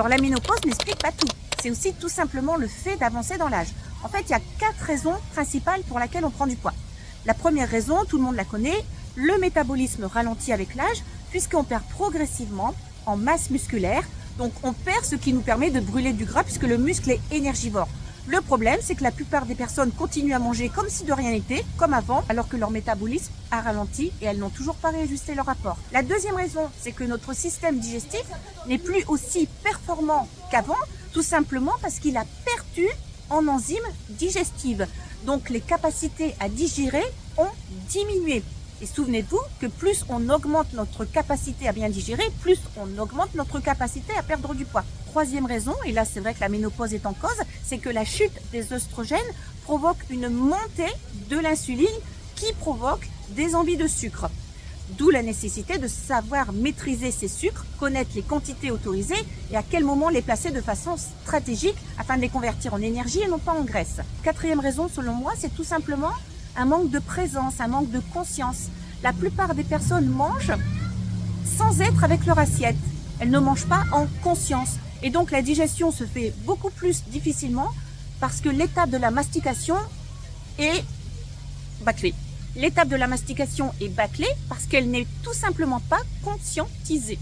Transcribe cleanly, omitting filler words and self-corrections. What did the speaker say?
Alors la ménopause n'explique pas tout. C'est aussi tout simplement le fait d'avancer dans l'âge. En fait, il y a 4 raisons principales pour lesquelles on prend du poids. La première raison, tout le monde la connaît, le métabolisme ralentit avec l'âge puisqu'on perd progressivement en masse musculaire. Donc on perd ce qui nous permet de brûler du gras puisque le muscle est énergivore. Le problème, c'est que la plupart des personnes continuent à manger comme si de rien n'était, comme avant, alors que leur métabolisme a ralenti et elles n'ont toujours pas réajusté leur apport. La deuxième raison, c'est que notre système digestif n'est plus aussi performant qu'avant, tout simplement parce qu'il a perdu en enzymes digestives. Donc les capacités à digérer ont diminué. Et souvenez-vous que plus on augmente notre capacité à bien digérer, plus on augmente notre capacité à perdre du poids. Troisième raison, et là c'est vrai que la ménopause est en cause, c'est que la chute des œstrogènes provoque une montée de l'insuline qui provoque des envies de sucre. D'où la nécessité de savoir maîtriser ces sucres, connaître les quantités autorisées et à quel moment les placer de façon stratégique afin de les convertir en énergie et non pas en graisse. Quatrième raison, selon moi, c'est tout simplement un manque de présence, un manque de conscience. La plupart des personnes mangent sans être avec leur assiette. Elles ne mangent pas en conscience. Et donc la digestion se fait beaucoup plus difficilement parce que l'étape de la mastication est bâclée. L'étape de la mastication est bâclée parce qu'elle n'est tout simplement pas conscientisée.